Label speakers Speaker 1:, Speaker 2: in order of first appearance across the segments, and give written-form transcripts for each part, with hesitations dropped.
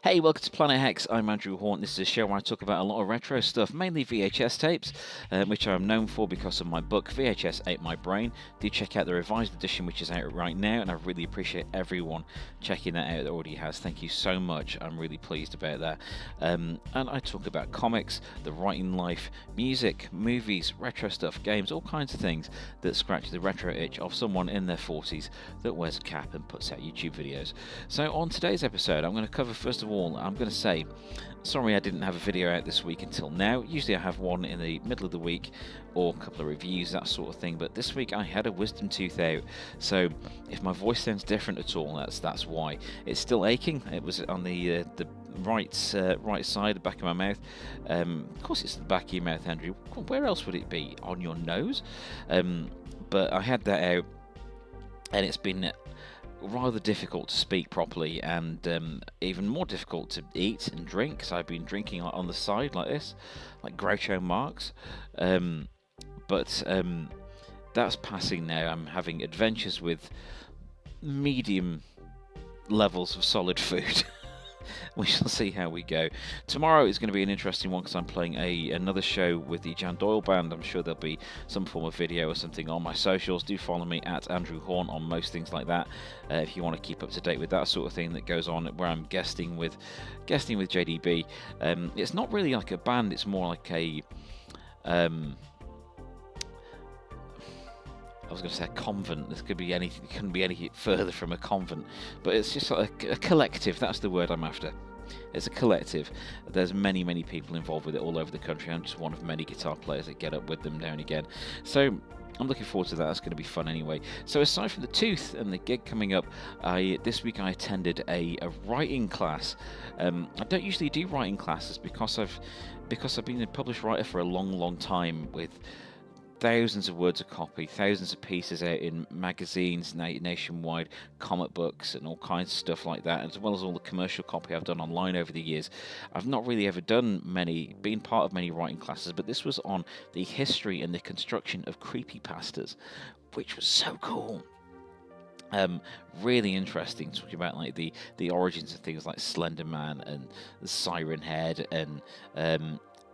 Speaker 1: Hey, welcome to Planet Hex. I'm Andrew Horn. This is a show where I talk about a lot of retro stuff, mainly VHS tapes, which I'm known for because of my book, VHS Ate My Brain. Do check out the revised edition, which is out right now, and I really appreciate everyone checking that out that already has. Thank you so much. I'm really pleased about that. And I talk about comics, the writing life, music, movies, retro stuff, games, all kinds of things that scratch the retro itch of someone in their 40s that wears a cap and puts out YouTube videos. So on today's episode, I'm going to cover, first of all, I'm going to say, sorry I didn't have a video out this week until now. Usually I have one in the middle of the week or a couple of reviews, that sort of thing, but this week I had a wisdom tooth out, so if my voice sounds different at all, that's why. It's still aching. It was on the right side, the back of my mouth. Of course it's the back of your mouth, Andrew. Where else would it be? On your nose? But I had that out, and it's been rather difficult to speak properly, and even more difficult to eat and drink, because I've been drinking on the side like this, like Groucho Marx. But that's passing now. I'm having adventures with medium levels of solid food. We shall see how we go. Tomorrow is going to be an interesting one because I'm playing another show with the Jan Doyle Band. I'm sure there'll be some form of video or something on my socials. Do follow me at Andrew Horn on most things like that if you want to keep up to date with that sort of thing that goes on where I'm guesting with JDB. It's not really like a band. It's more like a I was going to say a convent. This could be anything. It couldn't be any further from a convent. But it's just like a collective. That's the word I'm after. It's a collective. There's many people involved with it all over the country. I'm just one of many guitar players that get up with them now and again. So I'm looking forward to that. That's going to be fun anyway. So aside from the tooth and the gig coming up, this week I attended a writing class. I don't usually do writing classes because I've been a published writer for a long time with thousands of words a copy, thousands of pieces out in magazines nationwide, comic books and all kinds of stuff like that, as well as all the commercial copy I've done online over the years. I've not really ever been part of many writing classes, but this was on the history and the construction of creepypastas, which was so cool. Really interesting, talking about like the origins of things like Slender Man and the Siren Head and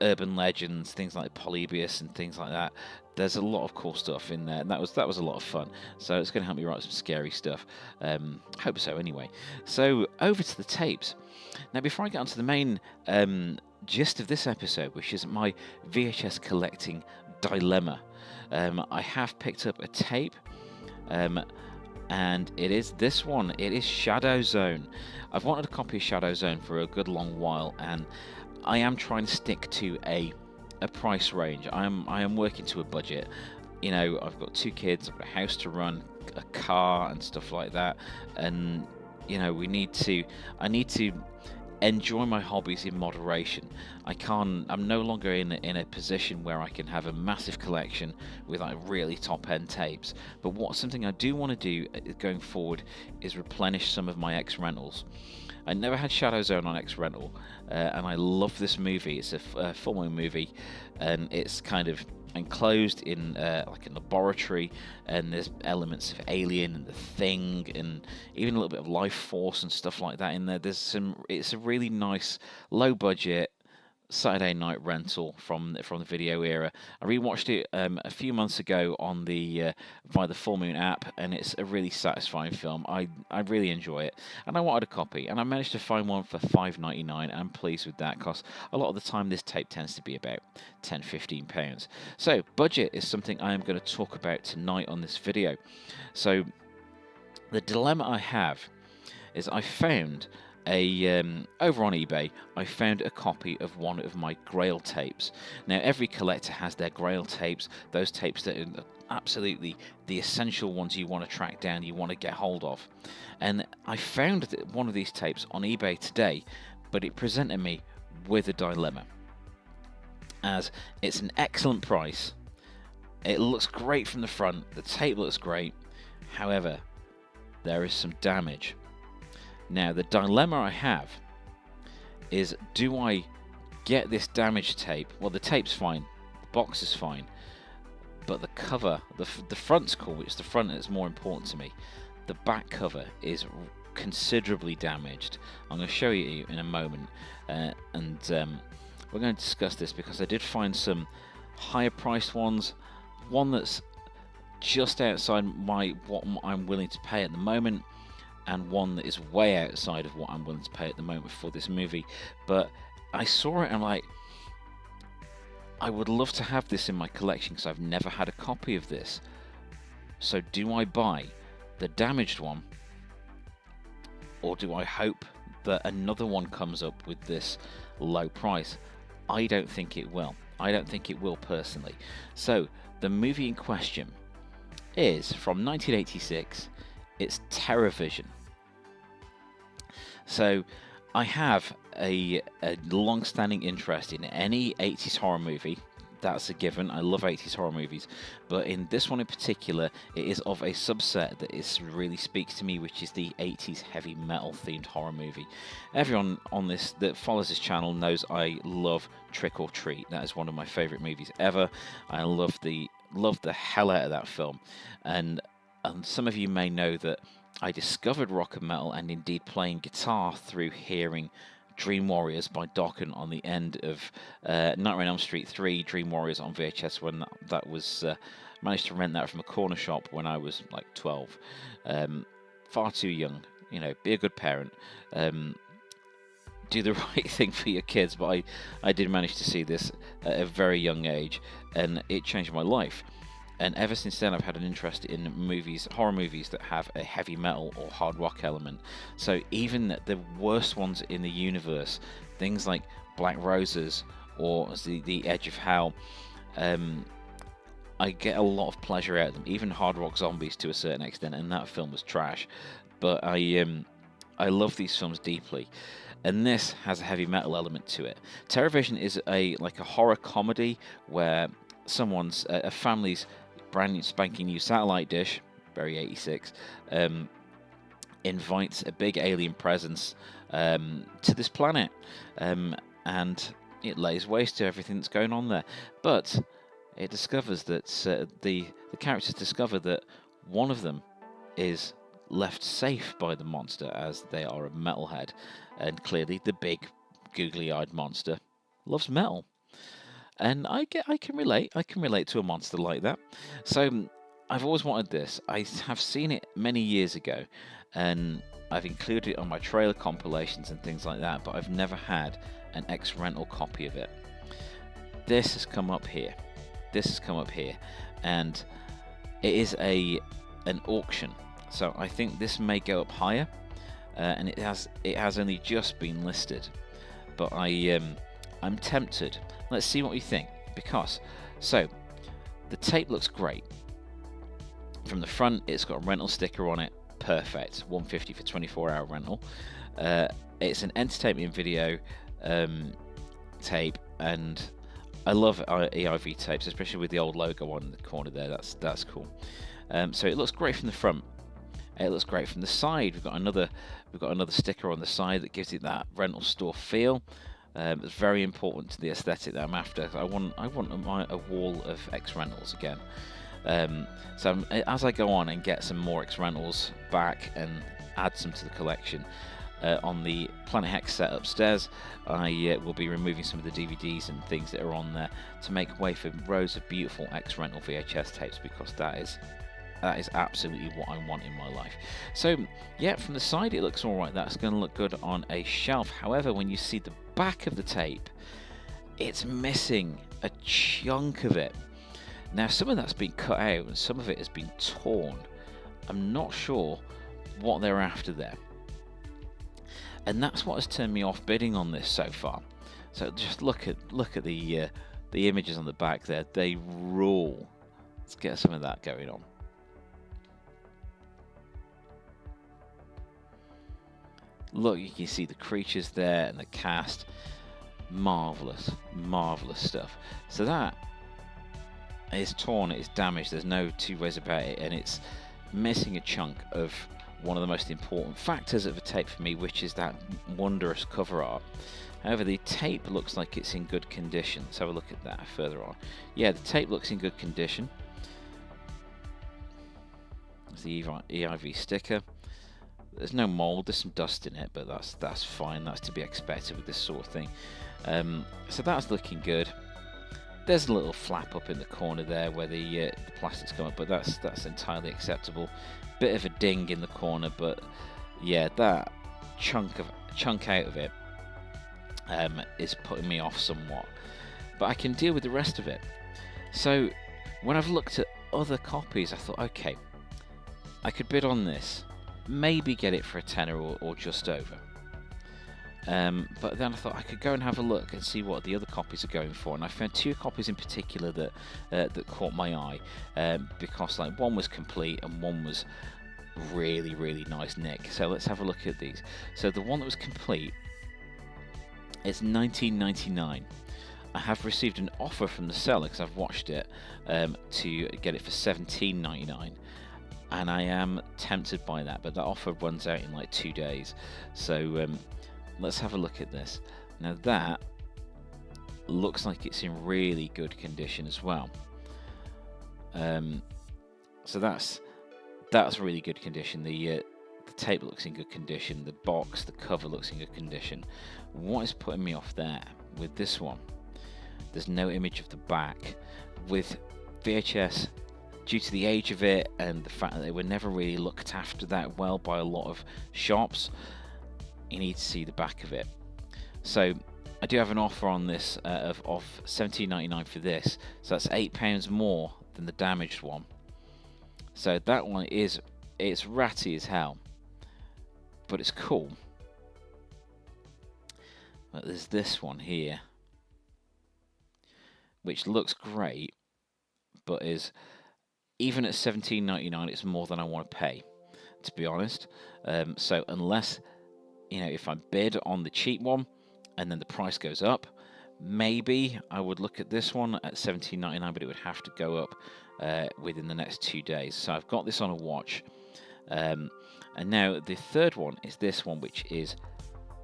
Speaker 1: urban legends, things like Polybius and things like that. There's a lot of cool stuff in there, and that was a lot of fun. So it's going to help me write some scary stuff. Hope so, anyway. So over to the tapes. Now, before I get onto the main gist of this episode, which is my VHS collecting dilemma, I have picked up a tape, and it is this one. It is Shadow Zone. I've wanted a copy of Shadow Zone for a good long while, and I am trying to stick to a price range. I am working to a budget. You know, I've got 2 kids, I've got a house to run, a car and stuff like that, and you know, I need to enjoy my hobbies in moderation. I'm no longer in a position where I can have a massive collection with like really top-end tapes. But something I do want to do going forward is replenish some of my X-Rentals. I never had Shadow Zone on X-Rental, and I love this movie. It's a full-moon movie, and it's kind of enclosed in like a laboratory, and there's elements of Alien and The Thing, and even a little bit of Life Force and stuff like that in there. It's a really nice, low-budget Saturday night rental from the video era. I rewatched it a few months ago on via the Full Moon app, and it's a really satisfying film. I really enjoy it, and I wanted a copy, and I managed to find one for £5.99. I'm pleased with that, because a lot of the time this tape tends to be about £10-15. So budget is something I am going to talk about tonight on this video. So the dilemma I have is I found over on eBay, I found a copy of one of my grail tapes. Now, every collector has their grail tapes, those tapes that are absolutely the essential ones you want to track down, you want to get hold of. And I found one of these tapes on eBay today, but it presented me with a dilemma, as it's an excellent price, it looks great from the front, the tape looks great, however, there is some damage. Now, the dilemma I have is, do I get this damaged tape? Well, the tape's fine, the box is fine, but the cover, the front's cool, which the front is more important to me. The back cover is considerably damaged. I'm going to show you in a moment, and we're going to discuss this because I did find some higher priced ones, one that's just outside what I'm willing to pay at the moment, and one that is way outside of what I'm willing to pay at the moment for this movie. But I saw it and I'm like, I would love to have this in my collection because I've never had a copy of this. So do I buy the damaged one, or do I hope that another one comes up with this low price? I don't think it will. I don't think it will personally. So the movie in question is from 1986. It's TerrorVision. So I have a long-standing interest in any 80s horror movie. That's a given. I love 80s horror movies, but in this one in particular, it is of a subset that really speaks to me, which is the 80s heavy metal themed horror movie. Everyone on this that follows this channel knows I love Trick or Treat. That is one of my favorite movies ever. I love the hell out of that film, and some of you may know that I discovered rock and metal and indeed playing guitar through hearing Dream Warriors by Dokken on the end of Nightmare on Elm Street 3, Dream Warriors on VHS, when that was managed to rent that from a corner shop when I was like 12. Far too young, be a good parent. Do the right thing for your kids, but I did manage to see this at a very young age, and it changed my life. And ever since then, I've had an interest in movies, horror movies that have a heavy metal or hard rock element. So even the worst ones in the universe, things like Black Roses or the Edge of Hell, I get a lot of pleasure out of them. Even Hard Rock Zombies to a certain extent, and that film was trash. But I love these films deeply. And this has a heavy metal element to it. TerrorVision is like a horror comedy where a family's brand new spanking new satellite dish, very 86, invites a big alien presence to this planet, and it lays waste to everything that's going on there. But it discovers that the characters discover that one of them is left safe by the monster, as they are a metalhead, and clearly the big googly-eyed monster loves metal. And I can relate to a monster like that. So I've always wanted this. I have seen it many years ago, and I've included it on my trailer compilations and things like that, but I've never had an ex-rental copy of it. This has come up here. And it is an auction. So I think this may go up higher, and it has only just been listed. But I'm tempted. Let's see what you think, because the tape looks great. From the front, it's got a rental sticker on it. Perfect. $150 for 24-hour rental. It's an entertainment video tape, and I love EIV tapes, especially with the old logo on the corner there. That's cool. So it looks great from the front. It looks great from the side. We've got another sticker on the side that gives it that rental store feel. It's very important to the aesthetic that I'm after. I want a wall of X-Rentals again. So as I go on and get some more X-Rentals back and add some to the collection, on the Planet Hex set upstairs, I will be removing some of the DVDs and things that are on there to make way for rows of beautiful X-Rental VHS tapes, because that is absolutely what I want in my life. So yeah, from the side it looks alright. That's going to look good on a shelf. However, when you see the back of the tape, it's missing a chunk of it. Now, some of that's been cut out and some of it has been torn. I'm not sure what they're after there, and that's what has turned me off bidding on this so far. So just look at the images on the back there. They rule. Let's get some of that going on. Look, you can see the creatures there and the cast. Marvelous stuff. So that is torn, it's damaged, there's no two ways about it, and it's missing a chunk of one of the most important factors of a tape for me, which is that wondrous cover art. However, the tape looks like it's in good condition. Let's have a look at that further on. Yeah, the tape looks in good condition. There's the EIV sticker. There's no mold. There's some dust in it, but that's fine. That's to be expected with this sort of thing. So that's looking good. There's a little flap up in the corner there where the plastic's come up, but that's entirely acceptable. Bit of a ding in the corner, but yeah, that chunk out of it is putting me off somewhat. But I can deal with the rest of it. So when I've looked at other copies, I thought, okay, I could bid on this, maybe get it for a tenner or just over. But then I thought I could go and have a look and see what the other copies are going for, and I found 2 copies in particular that caught my eye, because like one was complete and one was really nice nick. So let's have a look at these. So the one that was complete, it's $19.99. I have received an offer from the seller because I've watched it to get it for $17.99. And I am tempted by that, but that offer runs out in like 2 days. So let's have a look at this. Now that looks like it's in really good condition as well. So that's really good condition. The tape looks in good condition. The box, the cover looks in good condition. What is putting me off there with this one? There's no image of the back. With VHS, due to the age of it and the fact that they were never really looked after that well by a lot of shops, you need to see the back of it. So I do have an offer on this of $17.99 for this, so that's £8 more than the damaged one. So that one it's ratty as hell, but it's cool. But there's this one here, which looks great, but is, even at $17.99, it's more than I want to pay, to be honest. So unless, if I bid on the cheap one and then the price goes up, maybe I would look at this one at $17.99, but it would have to go up within the next 2 days. So I've got this on a watch. And now the third one is this one, which is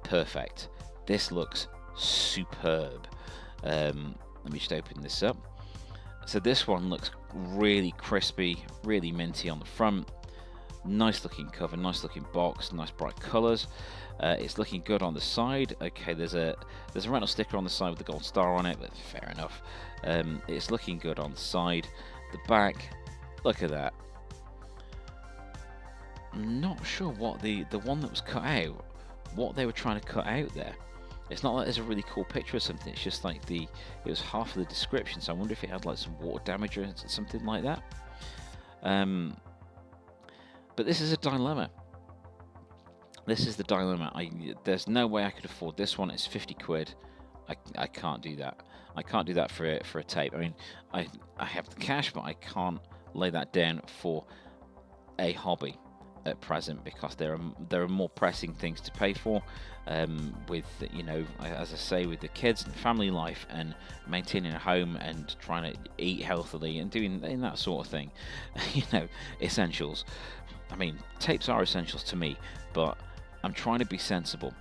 Speaker 1: perfect. This looks superb. Let me just open this up. So this one looks really crispy, really minty on the front. Nice looking cover, nice looking box, nice bright colours. It's looking good on the side. Okay, there's a rental sticker on the side with the gold star on it, but fair enough. It's looking good on the side. The back, look at that. I'm not sure what the one that was cut out, what they were trying to cut out there. It's not like there's a really cool picture or something. It's just like it was half of the description. So I wonder if it had like some water damage or something like that. But this is a dilemma. This is the dilemma. There's no way I could afford this one. It's 50 quid. I can't do that. I can't do that for a tape. I mean, I have the cash, but I can't lay that down for a hobby at present, because there are more pressing things to pay for, with, as I say, with the kids and family life and maintaining a home and trying to eat healthily and doing that sort of thing. Essentials. I mean, tapes are essentials to me, but I'm trying to be sensible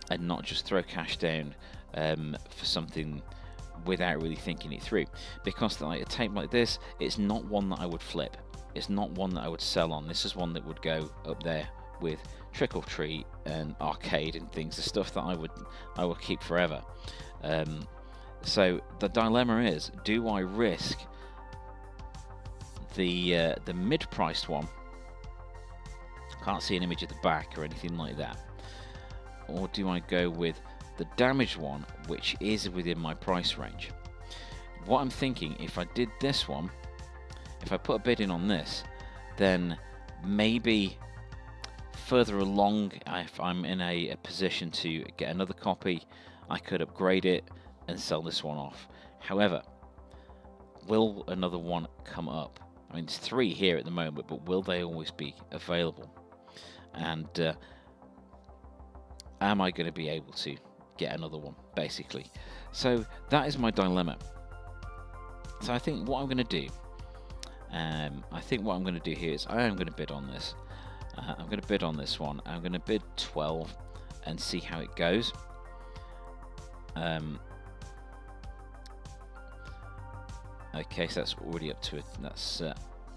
Speaker 1: and not just throw cash down for something without really thinking it through, because like a tape like this, it's not one that I would flip. It's not one that I would sell on. This is one that would go up there with Trick or Treat and Arcade and things, the stuff that I would keep forever. So the dilemma is, do I risk the mid-priced one? Can't see an image of the back or anything like that. Or do I go with the damaged one, which is within my price range? What I'm thinking, if I did this one, if I put a bid in on this, then maybe further along, if I'm in a position to get another copy, I could upgrade it and sell this one off. However, will another one come up? I mean, there's 3 here at the moment, but will they always be available? And am I going to be able to get another one, basically? So that is my dilemma. So I think what I'm going to do, here is I am going to bid on this. I'm going to bid on this one. I'm going to bid 12 and see how it goes. Okay, so that's already up to it. That's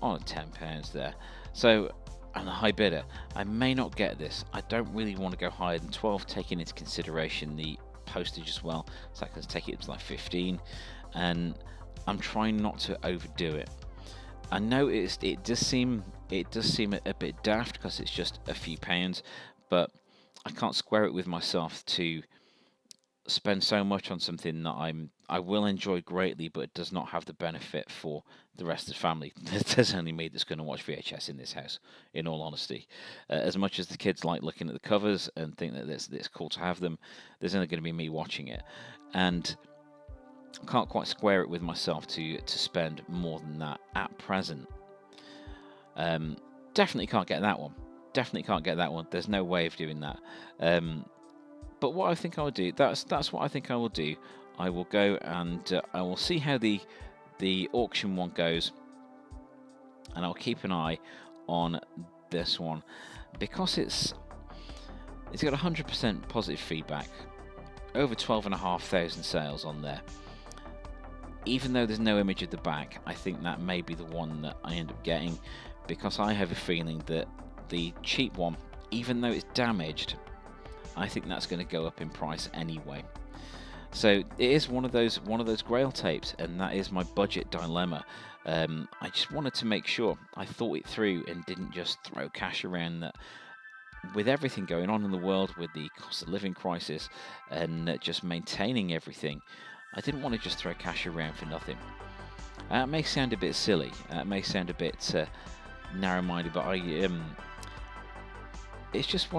Speaker 1: on £10 there. So and a high bidder. I may not get this. I don't really want to go higher than 12, taking into consideration the postage as well. So I can take it to like 15, and I'm trying not to overdo it. I know it does seem a bit daft because it's just a few pounds, but I can't square it with myself to spend so much on something that I will enjoy greatly, but it does not have the benefit for the rest of the family. There's only me that's going to watch VHS in this house, in all honesty. As much as the kids like looking at the covers and think that it's cool to have them, there's only going to be me watching it, and I can't quite square it with myself to spend more than that at present. Definitely can't get that one. Definitely can't get that one. There's no way of doing that. But what I think I will do, that's what I think I will do. I will go and I will see how the auction one goes, and I'll keep an eye on this one because it's got 100% positive feedback, over 12,500 sales on there. Even though there's no image of the back, I think that may be the one that I end up getting, because I have a feeling that the cheap one, even though it's damaged, I think that's going to go up in price anyway. So it is one of those grail tapes, and that is my budget dilemma. I just wanted to make sure I thought it through and didn't just throw cash around. That with everything going on in the world, with the cost of living crisis and just maintaining everything, I didn't want to just throw cash around for nothing. It may sound a bit silly, it may sound a bit narrow-minded, but it's just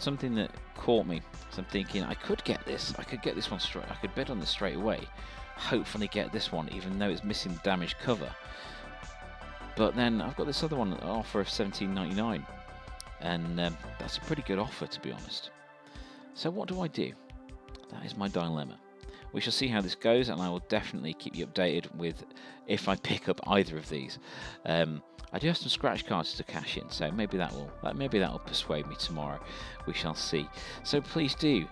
Speaker 1: something that caught me. So I'm thinking I could get this one straight. I could bid on this straight away. Hopefully get this one, even though it's missing the damaged cover. But then I've got this other one, an offer of $17.99, and that's a pretty good offer, to be honest. So what do I do? That is my dilemma. We shall see how this goes, and I will definitely keep you updated with if I pick up either of these. I do have some scratch cards to cash in, so maybe that will persuade me tomorrow. We shall see. So please do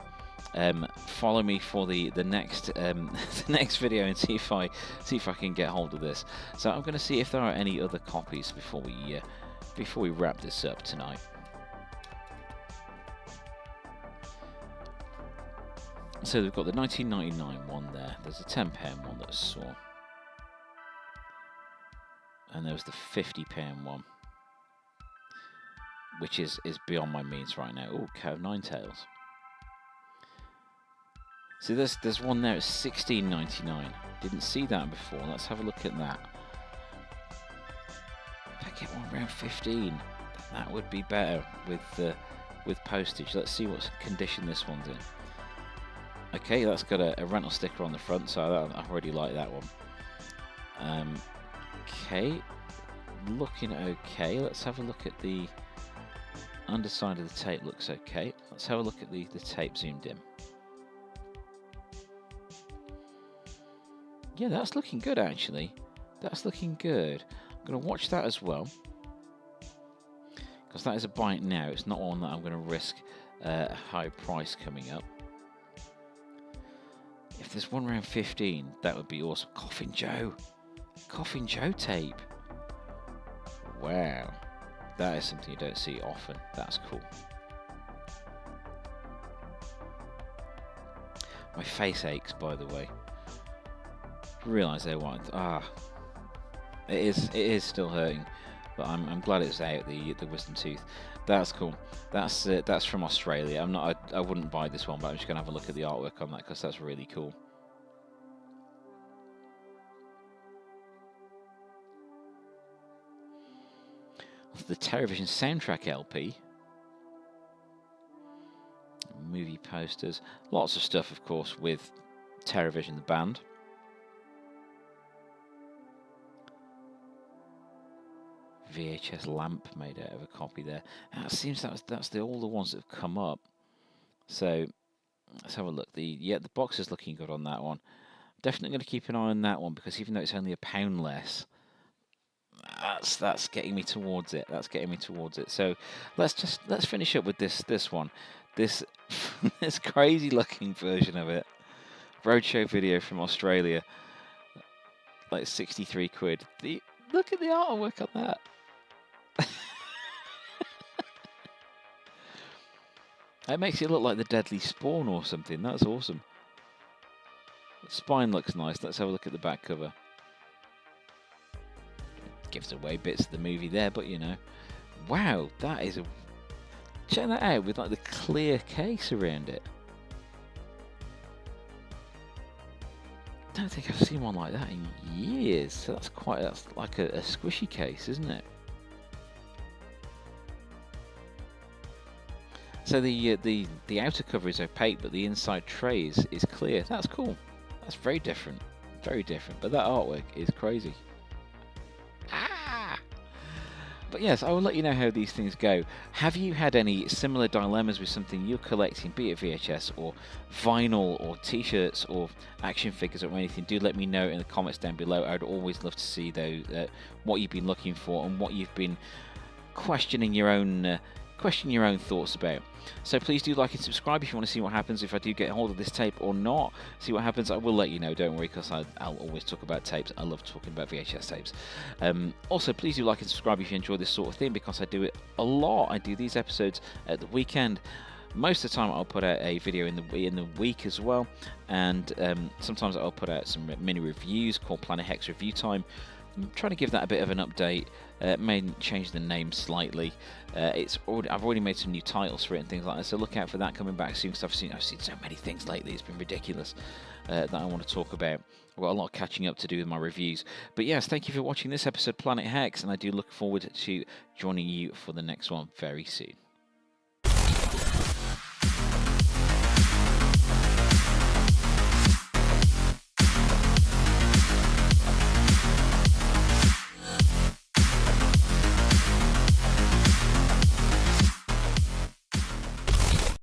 Speaker 1: follow me for the next the next video and see if I can get hold of this. So I'm going to see if there are any other copies before we wrap this up tonight. So we've got the 1999 one there. There's a £10 one that I saw. And there was the £50 one, which is beyond my means right now. Oh, Cow Nine Tails. See, there's one there at $16.99. Didn't see that before. Let's have a look at that. If I get one around 15, that would be better with postage. Let's see what condition this one's in. Okay, that's got a rental sticker on the front, so I already like that one. Okay, looking okay. Let's have a look at the underside of the tape. Looks okay. Let's have a look at the tape zoomed in. Yeah, that's looking good, actually. That's looking good. I'm going to watch that as well, because that is a buy it now. It's not one that I'm going to risk a high price coming up. If there's one around 15, that would be awesome. Coffin Joe tape. Wow, that is something you don't see often. That's cool. My face aches, by the way. Realise they want it is still hurting, but I'm glad it's out. The wisdom tooth. That's cool. That's from Australia. I wouldn't buy this one, but I'm just gonna have a look at the artwork on that because that's really cool. The television soundtrack LP. Movie posters. Lots of stuff, of course, with Television the band. VHS lamp made out of a copy there. And it seems that's all the ones that have come up. So let's have a look. The box is looking good on that one. Definitely going to keep an eye on that one, because even though it's only £1 less, that's getting me towards it. That's getting me towards it. So let's finish up with this one. This this crazy looking version of it. Roadshow video from Australia. Like 63 quid. Look at the artwork on that. It makes it look like the Deadly Spawn or something. That's awesome. The spine looks nice. Let's have a look at the back cover. Gives away bits of the movie there, but you know. Wow, that is a... Check that out with like the clear case around it. I don't think I've seen one like that in years. So that's like a squishy case, isn't it? So the outer cover is opaque, but the inside tray is clear. That's cool. That's very different. Very different. But that artwork is crazy. Ah! But yes, I will let you know how these things go. Have you had any similar dilemmas with something you're collecting, be it VHS or vinyl or t-shirts or action figures or anything? Do let me know in the comments down below. I'd always love to see those, what you've been looking for and what you've been questioning your own thoughts about. So please do like and subscribe if you want to see what happens if I do get hold of this tape or not. See what happens. I will let you know, don't worry, because I'll always talk about tapes. I love talking about VHS tapes. Also, please do like and subscribe if you enjoy this sort of thing, because I do it a lot. I do these episodes at the weekend. Most of the time I'll put out a video in the week as well, and sometimes I'll put out some mini reviews called Planet Hex Review Time. I'm trying to give that a bit of an update. May change the name slightly. I've already made some new titles for it and things like that, so look out for that coming back soon, because I've seen so many things lately. It's been ridiculous that I want to talk about. I've got a lot of catching up to do with my reviews. But yes, thank you for watching this episode of Planet Hex, and I do look forward to joining you for the next one very soon.